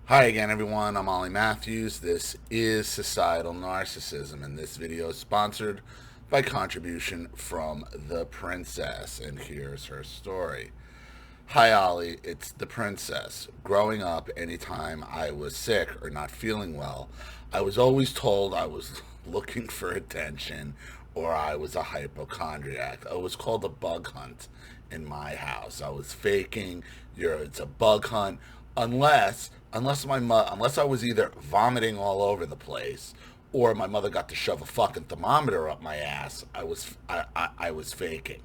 Hi again, everyone. I'm Ollie Matthews. This is Societal Narcissism, and this video is sponsored by contribution from the Princess. And here's her story. Hi, Ollie. It's the Princess. Growing up, anytime I was sick or not feeling well, I was always told I was looking for attention or I was a hypochondriac. I was called a bug hunt in my house. I was faking. It's a bug hunt unless I was either vomiting all over the place or my mother got to shove a fucking thermometer up my ass. I was faking.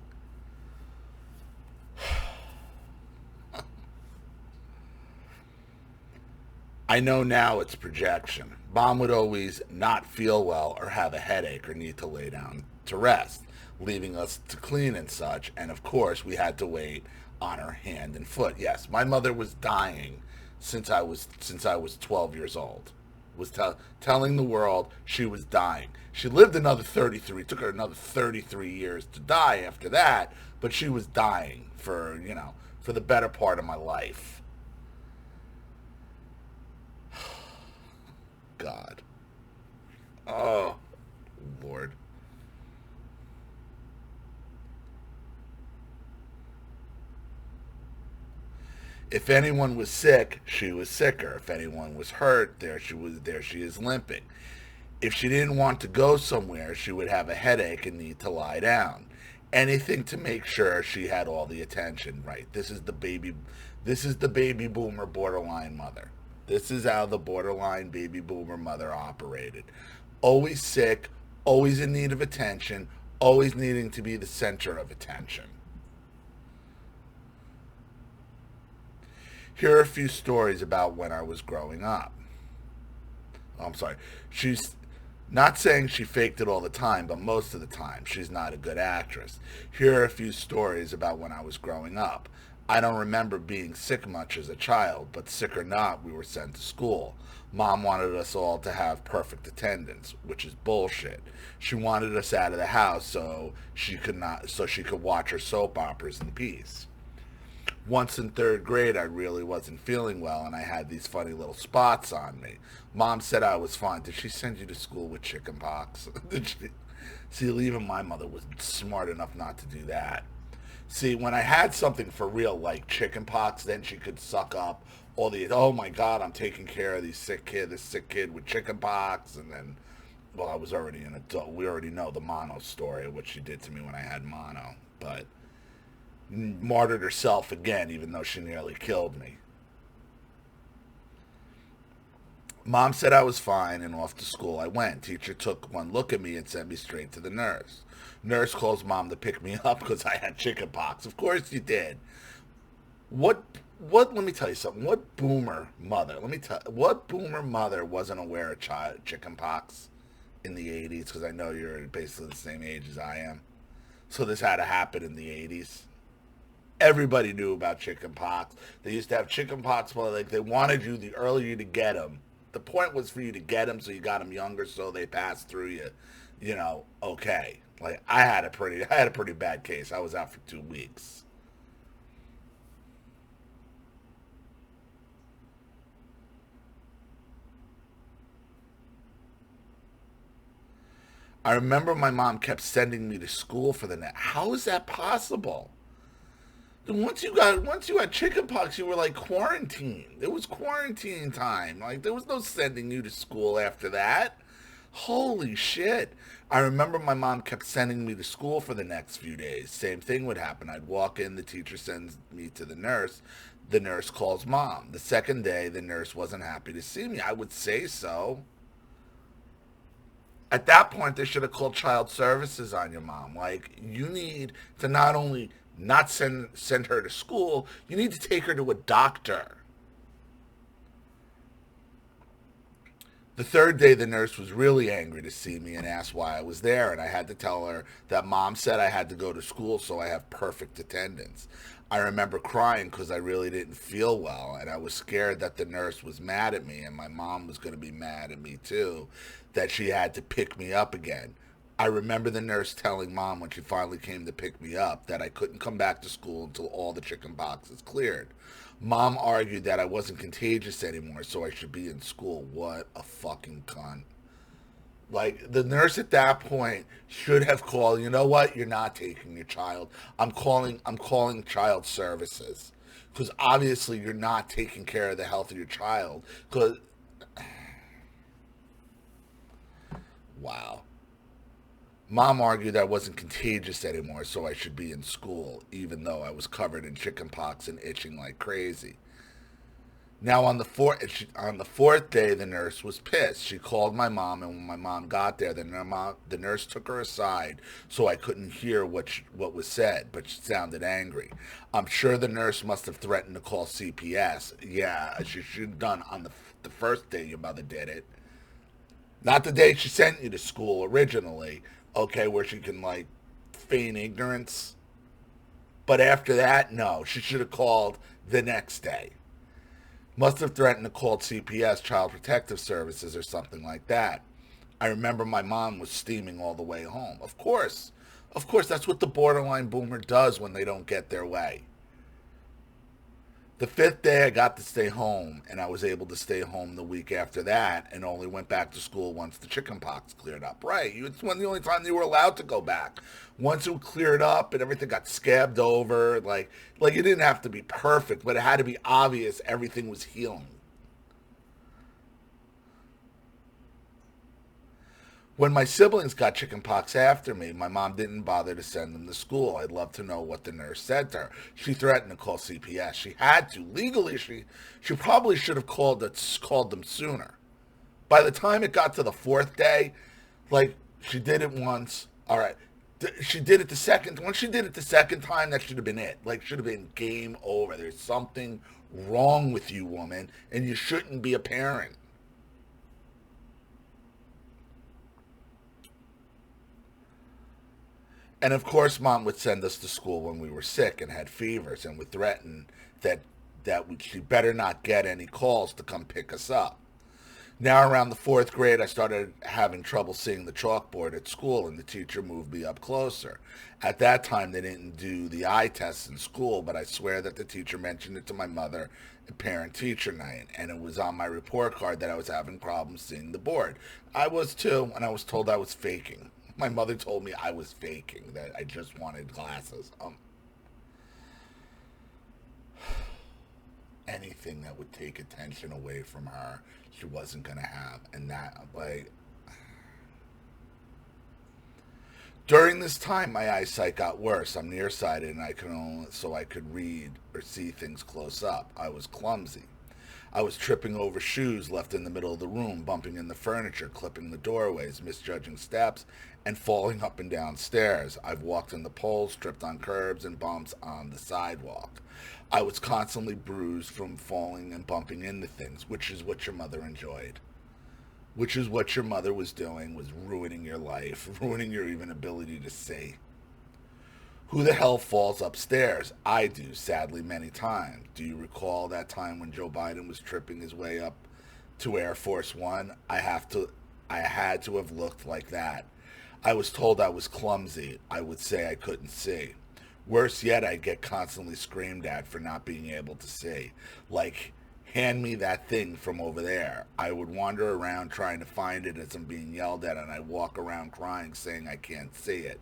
I know now it's projection. Mom would always not feel well or have a headache or need to lay down to rest, leaving us to clean and such. And of course, we had to wait on her hand and foot. Yes, my mother was dying since I was 12 years old. Telling the world she was dying. She lived another 33. It took her another 33 years to die after that, but she was dying for the better part of my life. God. Oh, Lord. If anyone was sick, she was sicker. If anyone was hurt, there she is limping. If she didn't want to go somewhere, she would have a headache and need to lie down. Anything to make sure she had all the attention. Right. This is the baby boomer borderline mother. This is how the borderline baby boomer mother operated. Always sick, always in need of attention, always needing to be the center of attention. Here are a few stories about when I was growing up. Oh, I'm sorry. She's not saying she faked it all the time, but most of the time. She's not a good actress. Here are a few stories about when I was growing up. I don't remember being sick much as a child, but sick or not, we were sent to school. Mom wanted us all to have perfect attendance, which is bullshit. She wanted us out of the house so she could watch her soap operas in peace. Once in third grade, I really wasn't feeling well and I had these funny little spots on me. Mom said I was fine. Did she send you to school with chicken pox? Did she? See, even my mother was smart enough not to do that. See, when I had something for real like chicken pox, then she could suck up all the, oh my God, I'm taking care of this sick kid with chicken pox. And then, well, I was already an adult. We already know the mono story, what she did to me when I had mono. But martyred herself again, even though she nearly killed me. Mom said I was fine, and off to school I went. Teacher took one look at me and sent me straight to the nurse. Nurse calls mom to pick me up because I had chicken pox. Of course you did. What? What? Let me tell you something. What boomer mother? Let me tell. What boomer mother wasn't aware of chicken pox in the '80s? Because I know you're basically the same age as I am. So this had to happen in the '80s. Everybody knew about chicken pox. They used to have chicken pox, but like they wanted you the earlier you to get them. The point was for you to get them, so you got them younger, so they passed through you. Okay. Like I had a pretty bad case. I was out for 2 weeks. I remember my mom kept sending me to school for the net. How is that possible? Once you had chickenpox, you were like quarantined. It was quarantine time. Like there was no sending you to school after that. Holy shit. I remember my mom kept sending me to school for the next few days. Same thing would happen. I'd walk in, the teacher sends me to the nurse. The nurse calls mom. The second day, the nurse wasn't happy to see me. I would say so. At that point, they should have called child services on your mom. Like, you need to not only not send her to school, you need to take her to a doctor. The third day, the nurse was really angry to see me and asked why I was there, and I had to tell her that mom said I had to go to school so I have perfect attendance. I remember crying because I really didn't feel well, and I was scared that the nurse was mad at me, and my mom was going to be mad at me too, that she had to pick me up again. I remember the nurse telling Mom when she finally came to pick me up that I couldn't come back to school until all the chicken poxes cleared. Mom argued that I wasn't contagious anymore, so I should be in school. What a fucking cunt. Like, the nurse at that point should have called, you know what, you're not taking your child. I'm calling child services. Because obviously you're not taking care of the health of your child. Because, wow. Mom argued that I wasn't contagious anymore, so I should be in school, even though I was covered in chickenpox and itching like crazy. Now on the fourth day, the nurse was pissed. She called my mom, and when my mom got there, the nurse took her aside so I couldn't hear what was said, but she sounded angry. I'm sure the nurse must have threatened to call CPS. Yeah, she should have done on the first day your mother did it, not the day she sent you to school originally. Okay, where she can like feign ignorance, but after that, no, she should have called the next day. Must have threatened to call CPS, Child Protective Services, or something like that. I remember my mom was steaming all the way home. Of course. Of course, that's what the borderline boomer does when they don't get their way. The fifth day, I got to stay home, and I was able to stay home the week after that, and only went back to school once the chickenpox cleared up. Right, it's the only time you were allowed to go back. Once it cleared up and everything got scabbed over, like it didn't have to be perfect, but it had to be obvious everything was healing. When my siblings got chickenpox after me, my mom didn't bother to send them to school. I'd love to know what the nurse said to her. She threatened to call CPS. She had to. Legally, she probably should have called them sooner. By the time it got to the fourth day, like, she did it once. All right. She did it the second. Once she did it the second time, that should have been it. Like, should have been game over. There's something wrong with you, woman, and you shouldn't be a parent. And of course, Mom would send us to school when we were sick and had fevers, and would threaten that she better not get any calls to come pick us up. Now, around the fourth grade, I started having trouble seeing the chalkboard at school, and the teacher moved me up closer. At that time, they didn't do the eye tests in school, but I swear that the teacher mentioned it to my mother at parent-teacher night, and it was on my report card that I was having problems seeing the board. I was too, and I was told I was faking. My mother told me I was faking, that I just wanted glasses. Anything that would take attention away from her, she wasn't going to have. And that, like, during this time, my eyesight got worse. I'm nearsighted, and I could read or see things close up. I was clumsy. I was tripping over shoes left in the middle of the room, bumping in the furniture, clipping the doorways, misjudging steps, and falling up and down stairs. I've walked in the poles, tripped on curbs, and bumps on the sidewalk. I was constantly bruised from falling and bumping into things, which is what your mother enjoyed. Which is what your mother was doing, was ruining your life, ruining your even ability to see. Who the hell falls upstairs? I do, sadly, many times. Do you recall that time when Joe Biden was tripping his way up to Air Force One? I had to have looked like that. I was told I was clumsy. I would say I couldn't see. Worse yet, I get constantly screamed at for not being able to see. Like, hand me that thing from over there. I would wander around trying to find it as I'm being yelled at, and I'd walk around crying saying I can't see it.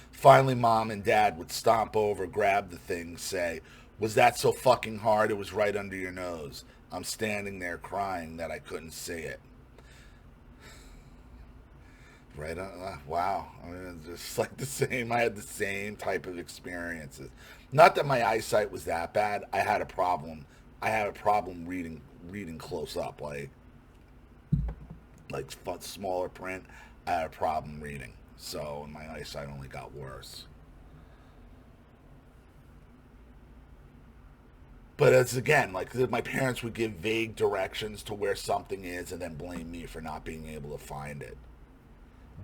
Finally, Mom and Dad would stomp over, grab the thing, say, "Was that so fucking hard? It was right under your nose." I'm standing there crying that I couldn't see it. Right on, wow. I mean, it's just like the same. I had the same type of experiences. Not that my eyesight was that bad. I had a problem. I had a problem reading close up, like smaller print. I had a problem reading, so my eyesight only got worse. But it's again like my parents would give vague directions to where something is, and then blame me for not being able to find it,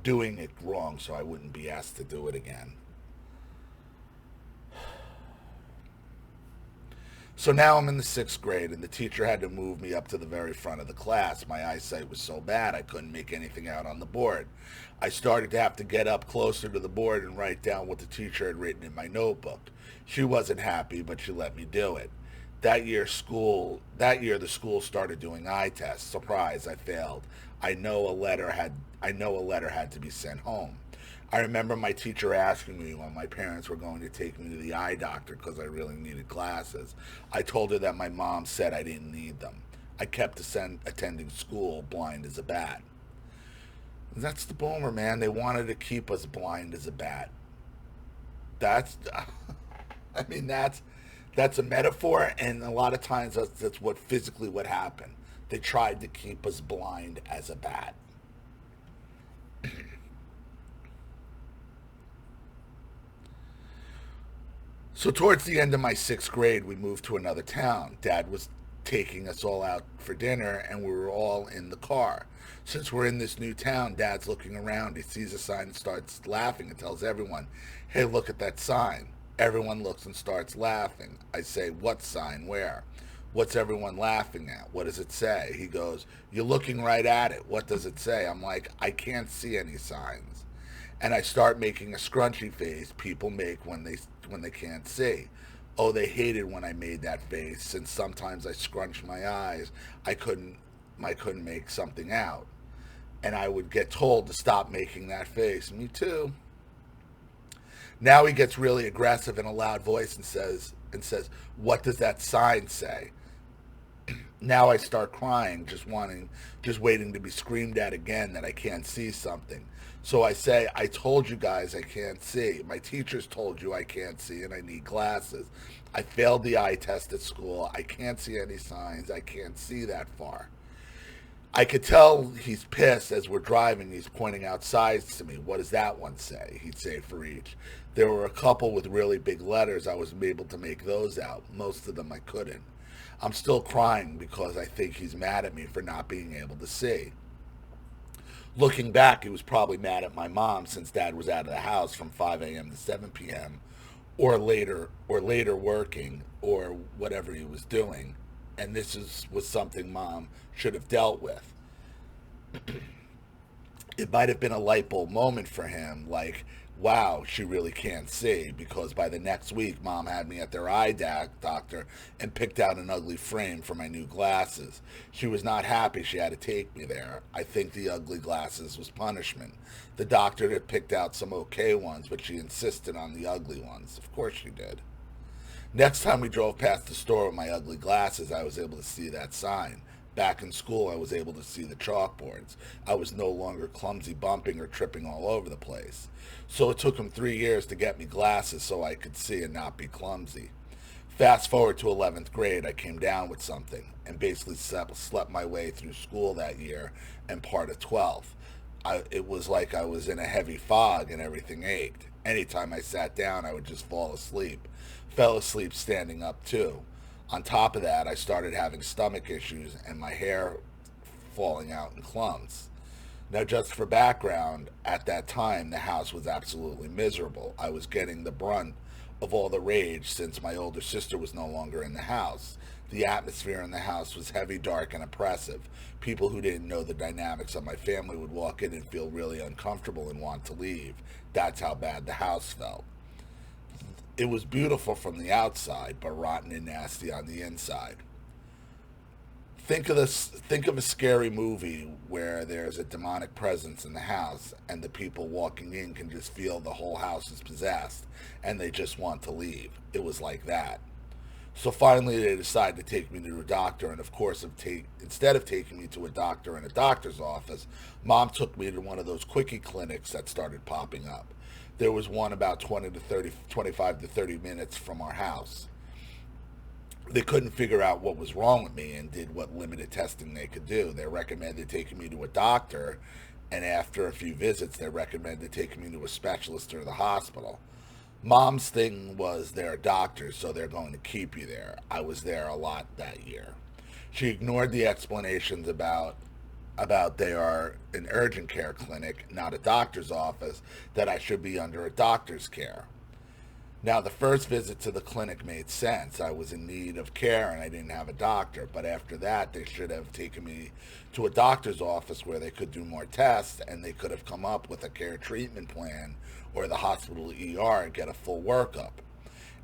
doing it wrong, so I wouldn't be asked to do it again. So now I'm in the 6th grade, and the teacher had to move me up to the very front of the class. My eyesight was so bad I couldn't make anything out on the board. I started to have to get up closer to the board and write down what the teacher had written in my notebook. She wasn't happy, but she let me do it. That year the school started doing eye tests. Surprise, I failed. I know a letter had to be sent home. I remember my teacher asking me when my parents were going to take me to the eye doctor because I really needed glasses. I told her that my mom said I didn't need them. I kept attending school blind as a bat. That's the boomer, man. They wanted to keep us blind as a bat. That's, I mean, that's a metaphor, and a lot of times that's what happened. They tried to keep us blind as a bat. So towards the end of my 6th grade, we moved to another town. Dad was taking us all out for dinner, and we were all in the car. Since we're in this new town, Dad's looking around. He sees a sign and starts laughing and tells everyone, "Hey, look at that sign." Everyone looks and starts laughing. I say, "What sign? Where?" "What's everyone laughing at? What does it say?" He goes, "You're looking right at it. What does it say?" I'm like, "I can't see any signs." And I start making a scrunchy face people make when they can't see. Oh, they hated when I made that face, since sometimes I scrunched my eyes. I couldn't I couldn't make something out. And I would get told to stop making that face. Me too. Now he gets really aggressive in a loud voice and says, "What does that sign say?" Now I start crying, just waiting to be screamed at again that I can't see something. So I say, "I told you guys I can't see. My teachers told you I can't see and I need glasses. I failed the eye test at school. I can't see any signs. I can't see that far." I could tell he's pissed. As we're driving, he's pointing out signs to me. "What does that one say?" He'd say for each. There were a couple with really big letters. I was able to make those out. Most of them I couldn't. I'm still crying because I think he's mad at me for not being able to see. Looking back, he was probably mad at my mom, since Dad was out of the house from 5 a.m. to 7 p.m. or later working, or whatever he was doing. And was something Mom should have dealt with. It might have been a light bulb moment for him, like, wow, she really can't see, because by the next week, Mom had me at their doctor and picked out an ugly frame for my new glasses. She was not happy she had to take me there. I think the ugly glasses was punishment. The doctor had picked out some okay ones, but she insisted on the ugly ones. Of course she did. Next time we drove past the store with my ugly glasses, I was able to see that sign. Back in school, I was able to see the chalkboards. I was no longer clumsy bumping or tripping all over the place. So it took him 3 years to get me glasses so I could see and not be clumsy. Fast forward to 11th grade, I came down with something and basically slept my way through school that year and part of 12th. It was like I was in a heavy fog and everything ached. Anytime I sat down, I would just fall asleep. Fell asleep standing up too. On top of that, I started having stomach issues and my hair falling out in clumps. Now, just for background, at that time, the house was absolutely miserable. I was getting the brunt of all the rage since my older sister was no longer in the house. The atmosphere in the house was heavy, dark, and oppressive. People who didn't know the dynamics of my family would walk in and feel really uncomfortable and want to leave. That's how bad the house felt. It was beautiful from the outside, but rotten and nasty on the inside. Think of a scary movie where there's a demonic presence in the house and the people walking in can just feel the whole house is possessed and they just want to leave. It was like that. So finally they decided to take me to a doctor, and of course instead of taking me to a doctor in a doctor's office, Mom took me to one of those quickie clinics that started popping up. There was one about 25 to 30 minutes from our house. They couldn't figure out what was wrong with me and did what limited testing they could do. They recommended taking me to a doctor, and after a few visits, they recommended taking me to a specialist or the hospital. Mom's thing was they're doctors, so they're going to keep you there. I was there a lot that year. She ignored the explanations about they are an urgent care clinic, not a doctor's office, that I should be under a doctor's care. Now, the first visit to the clinic made sense. I was in need of care and I didn't have a doctor. But after that, they should have taken me to a doctor's office where they could do more tests and they could have come up with a care treatment plan or the hospital ER and get a full workup.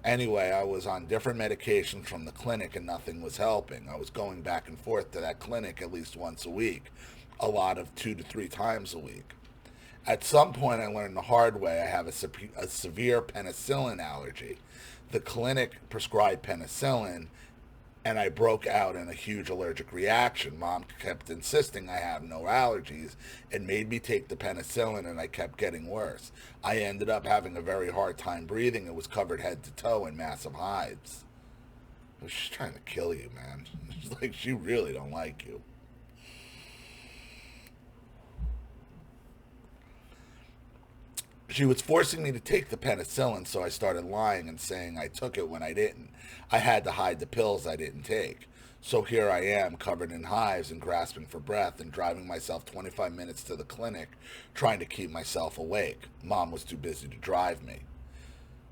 Anyway, I was on different medications from the clinic and nothing was helping. I was going back and forth to that clinic at least once a week, a lot of 2 to 3 times a week. At some point, I learned the hard way I have a severe penicillin allergy. The clinic prescribed penicillin, and I broke out in a huge allergic reaction. Mom kept insisting I have no allergies and made me take the penicillin, and I kept getting worse. I ended up having a very hard time breathing and was covered head to toe in massive hives. She's trying to kill you, man. It's like she really don't like you. She was forcing me to take the penicillin, so I started lying and saying I took it when I didn't. I had to hide the pills I didn't take. So here I am, covered in hives and grasping for breath and driving myself 25 minutes to the clinic, trying to keep myself awake. Mom was too busy to drive me.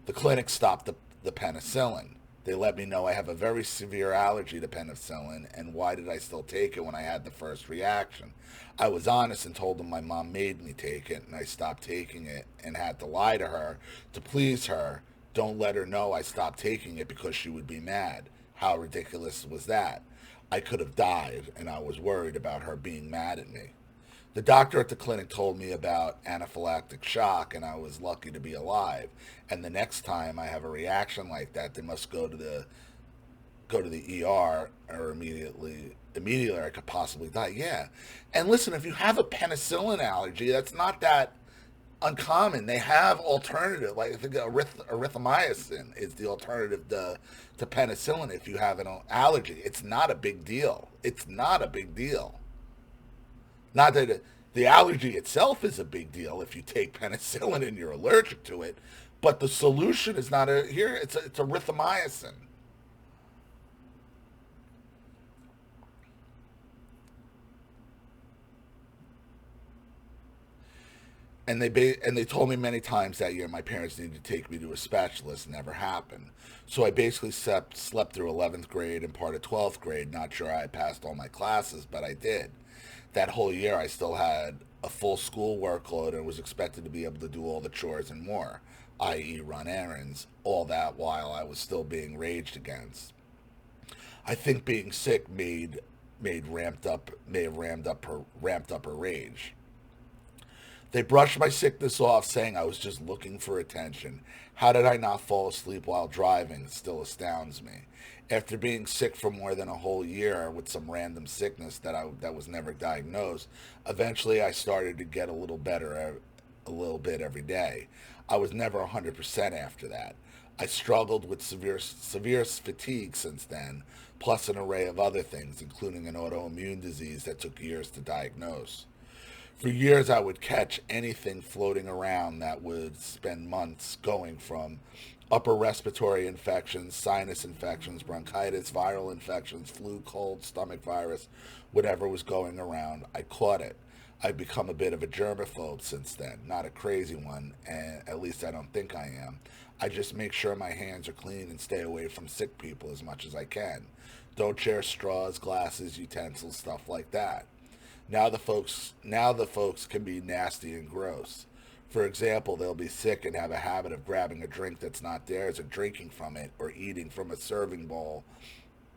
The clinic stopped the penicillin. They let me know I have a very severe allergy to penicillin, and why did I still take it when I had the first reaction? I was honest and told them my mom made me take it, and I stopped taking it and had to lie to her to please her. Don't let her know I stopped taking it because she would be mad. How ridiculous was that? I could have died, and I was worried about her being mad at me. The doctor at the clinic told me about anaphylactic shock, and I was lucky to be alive. And the next time I have a reaction like that, they must go to the ER or immediately I could possibly die. Yeah. And listen, if you have a penicillin allergy, that's not that uncommon. They have alternative, like I think erythromycin is the alternative to penicillin if you have an allergy. It's not a big deal. It's not a big deal. Not that the allergy itself is a big deal if you take penicillin and you're allergic to it, but the solution is not it's erythromycin. And they told me many times that year my parents needed to take me to a specialist. Never happened. So I basically slept through 11th grade and part of 12th grade. Not sure I passed all my classes, but I did. That whole year I still had a full school workload and was expected to be able to do all the chores and more, i.e. run errands, all that while I was still being raged against. I think being sick may have ramped up her rage. They brushed my sickness off, saying I was just looking for attention. How did I not fall asleep while driving? It still astounds me. After being sick for more than a whole year with some random sickness that was never diagnosed, eventually I started to get a little better a little bit every day. I was never 100% after that. I struggled with severe fatigue since then, plus an array of other things, including an autoimmune disease that took years to diagnose. For years, I would catch anything floating around that would spend months going from upper respiratory infections, sinus infections, bronchitis, viral infections, flu, cold, stomach virus, whatever was going around. I caught it. I've become a bit of a germaphobe since then. Not a crazy one, and at least I don't think I am. I just make sure my hands are clean and stay away from sick people as much as I can. Don't share straws, glasses, utensils, stuff like that. Now the folks can be nasty and gross. For example, they'll be sick and have a habit of grabbing a drink that's not theirs and drinking from it or eating from a serving bowl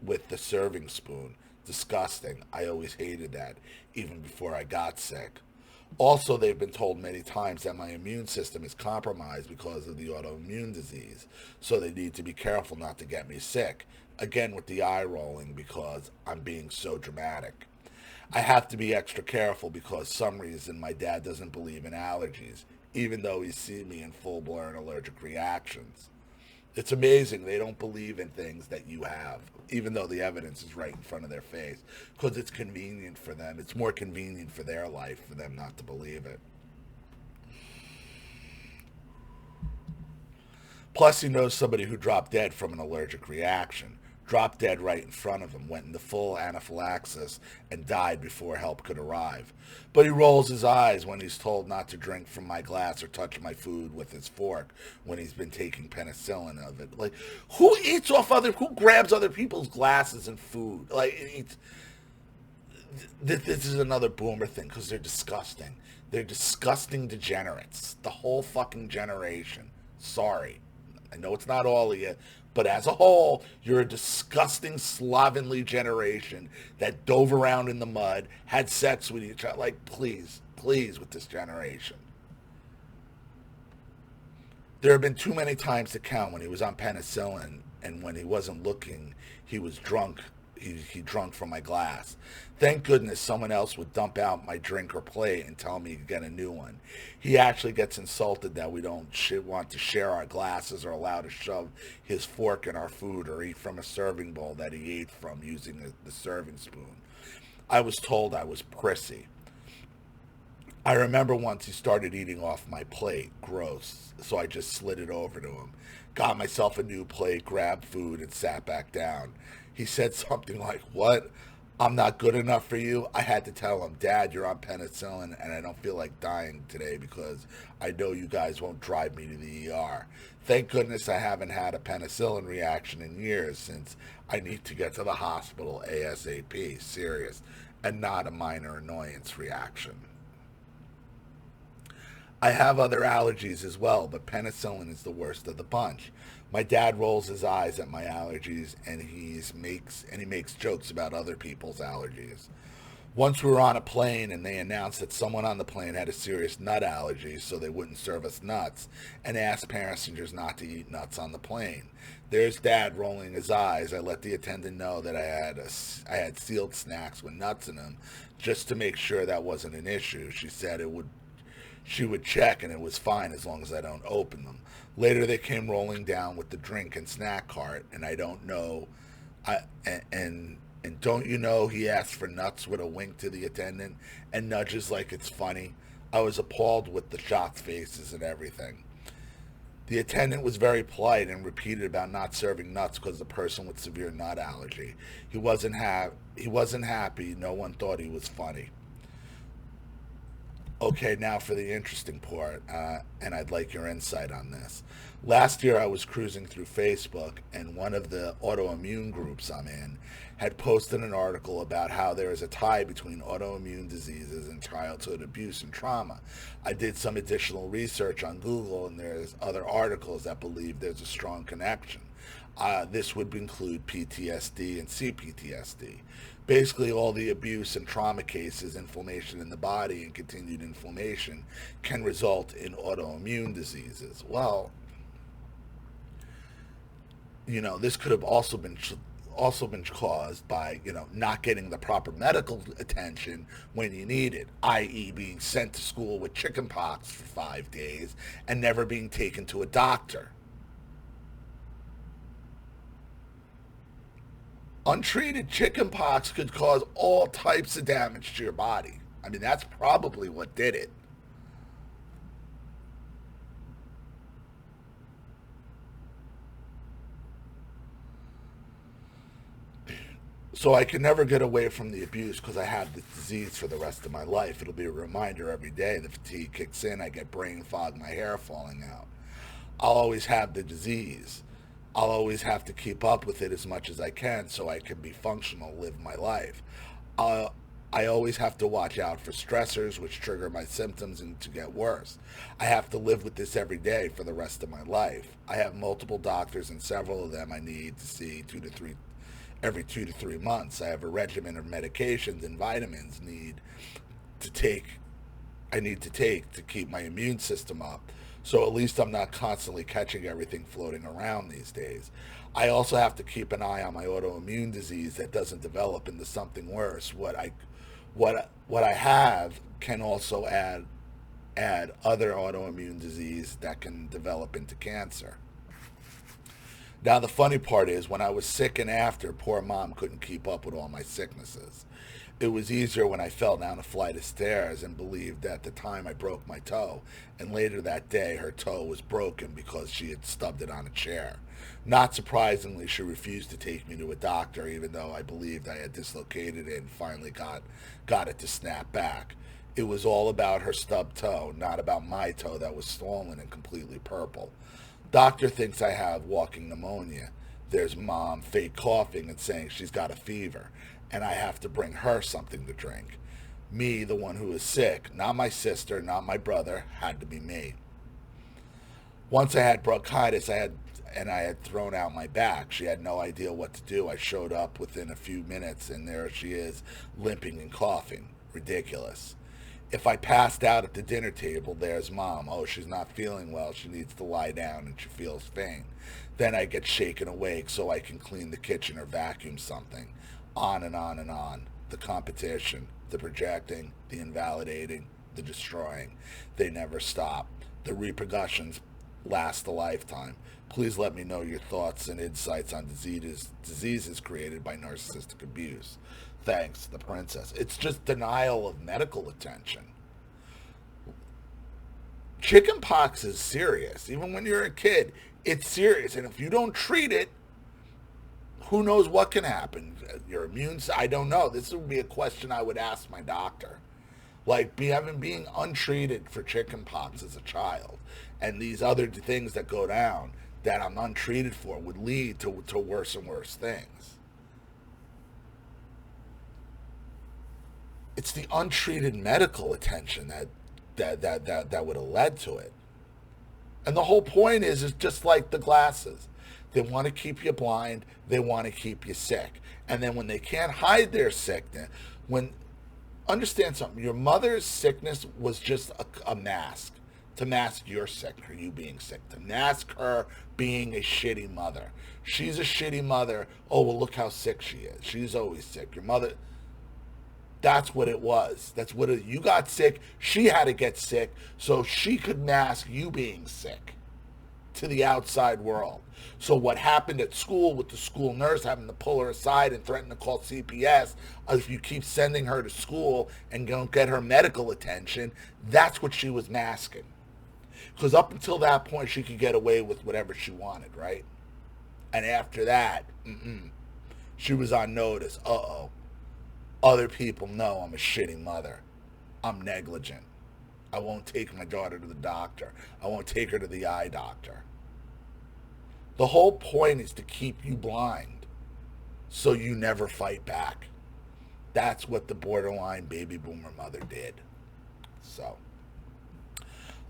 with the serving spoon. Disgusting. I always hated that, even before I got sick. Also, they've been told many times that my immune system is compromised because of the autoimmune disease, so they need to be careful not to get me sick. Again, with the eye rolling because I'm being so dramatic. I have to be extra careful because some reason my dad doesn't believe in allergies, even though he's seen me in full-blown allergic reactions. It's amazing they don't believe in things that you have, even though the evidence is right in front of their face, because it's convenient for them. It's more convenient for their life for them not to believe it. Plus, he knows somebody who dropped dead from an allergic reaction. dropped dead right in front of him, went into full anaphylaxis, and died before help could arrive. But he rolls his eyes when he's told not to drink from my glass or touch my food with his fork when he's been taking penicillin of it. Like, who grabs other people's glasses and food? Like, this is another boomer thing because they're disgusting. They're disgusting degenerates. The whole fucking generation. Sorry. I know it's not all of you, but as a whole, you're a disgusting slovenly generation that dove around in the mud, had sex with each other. Like, please with this generation. There have been too many times to count when he was on penicillin, and when he wasn't looking, he was drunk. He drunk from my glass. Thank goodness someone else would dump out my drink or plate and tell me to get a new one. He actually gets insulted that we don't want to share our glasses or allow to shove his fork in our food or eat from a serving bowl that he ate from using the serving spoon. I was told I was prissy. I remember once he started eating off my plate. Gross. So I just slid it over to him. Got myself a new plate, grabbed food, and sat back down. He said something like, "What? I'm not good enough for you?" I had to tell him, "Dad, you're on penicillin, and I don't feel like dying today because I know you guys won't drive me to the ER. Thank goodness I haven't had a penicillin reaction in years since I need to get to the hospital ASAP, serious, and not a minor annoyance reaction." I have other allergies as well, but penicillin is the worst of the bunch. My dad rolls his eyes at my allergies, and he makes jokes about other people's allergies. Once we were on a plane, and they announced that someone on the plane had a serious nut allergy, so they wouldn't serve us nuts, and asked passengers not to eat nuts on the plane. There's Dad rolling his eyes. I let the attendant know that I had sealed snacks with nuts in them, just to make sure that wasn't an issue. She would check, and it was fine as long as I don't open them. Later, they came rolling down with the drink and snack cart, and I don't know. And don't you know, he asked for nuts with a wink to the attendant and nudges like it's funny. I was appalled with the shocked faces and everything. The attendant was very polite and repeated about not serving nuts because the person with severe nut allergy. He wasn't happy. No one thought he was funny. Okay, now for the interesting part, and I'd like your insight on this. Last year I was cruising through Facebook, and one of the autoimmune groups I'm in had posted an article about how there is a tie between autoimmune diseases and childhood abuse and trauma. I did some additional research on Google, and there's other articles that believe there's a strong connection. This would include PTSD and CPTSD. Basically, all the abuse and trauma cases, inflammation in the body, and continued inflammation can result in autoimmune diseases. Well, this could have also been caused by, not getting the proper medical attention when you need it, i.e. being sent to school with chickenpox for 5 days and never being taken to a doctor. Untreated chickenpox could cause all types of damage to your body. I mean, that's probably what did it. So I could never get away from the abuse because I have the disease for the rest of my life. It'll be a reminder every day. The fatigue kicks in, I get brain fog, my hair falling out. I'll always have the disease. I'll always have to keep up with it as much as I can so I can be functional, live my life. I always have to watch out for stressors which trigger my symptoms and to get worse. I have to live with this every day for the rest of my life. I have multiple doctors, and several of them I need to see every 2 to 3 months. I have a regimen of medications and vitamins I need to take to keep my immune system up. So at least I'm not constantly catching everything floating around these days. I also have to keep an eye on my autoimmune disease that doesn't develop into something worse. What I have can also add other autoimmune disease that can develop into cancer. Now, the funny part is when I was sick and after, poor mom couldn't keep up with all my sicknesses. It was easier when I fell down a flight of stairs and believed at the time I broke my toe, and later that day her toe was broken because she had stubbed it on a chair. Not surprisingly, she refused to take me to a doctor, even though I believed I had dislocated it and finally got it to snap back. It was all about her stubbed toe, not about my toe that was swollen and completely purple. Doctor thinks I have walking pneumonia. There's mom fake coughing and saying she's got a fever, and I have to bring her something to drink. Me, the one who is sick, not my sister, not my brother, had to be me. Once I had bronchitis, I had thrown out my back. She had no idea what to do. I showed up within a few minutes, and there she is, limping and coughing. Ridiculous. If I passed out at the dinner table, there's mom. Oh, she's not feeling well. She needs to lie down and she feels faint. Then I get shaken awake so I can clean the kitchen or vacuum something. On and on and on. The competition, the projecting, the invalidating, the destroying. They never stop. The repercussions last a lifetime. Please let me know your thoughts and insights on diseases created by narcissistic abuse. Thanks, the princess. It's just denial of medical attention. Chickenpox is serious. Even when you're a kid, it's serious. And if you don't treat it, who knows what can happen? Your immune, I don't know. This would be a question I would ask my doctor. Like being untreated for chickenpox as a child, and these other things that go down that I'm untreated for would lead to worse and worse things. It's the untreated medical attention that would have led to it. And the whole point is just like the glasses. They want to keep you blind. They want to keep you sick. And then when they can't hide their sickness, understand something, your mother's sickness was just a mask to mask your sickness, or you being sick, to mask her being a shitty mother. She's a shitty mother. Oh, well, look how sick she is. She's always sick. Your mother... That's what it was. You got sick. She had to get sick so she could mask you being sick to the outside world. So what happened at school with the school nurse having to pull her aside and threaten to call CPS if you keep sending her to school and don't get her medical attention, that's what she was masking. Because up until that point, she could get away with whatever she wanted, right? And after that, she was on notice. Uh-oh. Other people know I'm a shitty mother. I'm negligent. I won't take my daughter to the doctor. I won't take her to the eye doctor. The whole point is to keep you blind so you never fight back. That's what the borderline baby boomer mother did. So,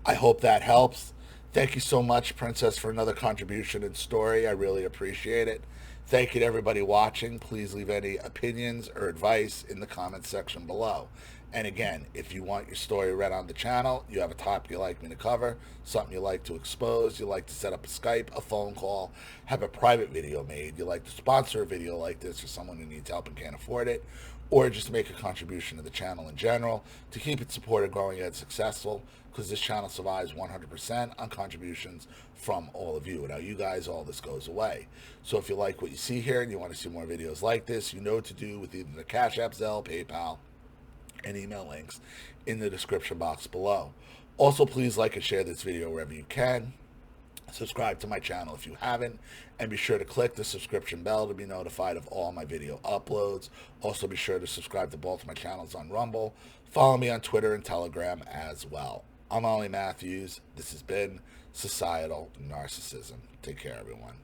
I hope that helps. Thank you so much, Princess, for another contribution and story. I really appreciate it. Thank you to everybody watching. Please leave any opinions or advice in the comments section below. And again, if you want your story read on the channel, you have a topic you'd like me to cover, something you'd like to expose, you'd like to set up a Skype, a phone call, have a private video made, you'd like to sponsor a video like this for someone who needs help and can't afford it, or just make a contribution to the channel in general to keep it supported, growing, and successful, because this channel survives 100% on contributions from all of you. Without you guys, all this goes away. So if you like what you see here and you want to see more videos like this, you know what to do with either the Cash App, Zelle, PayPal, and email links in the description box below. Also, please like and share this video wherever you can. Subscribe to my channel if you haven't, and be sure to click the subscription bell to be notified of all my video uploads. Also, be sure to subscribe to both my channels on Rumble. Follow me on Twitter and Telegram as well. I'm Ollie Matthews. This has been Societal Narcissism. Take care, everyone.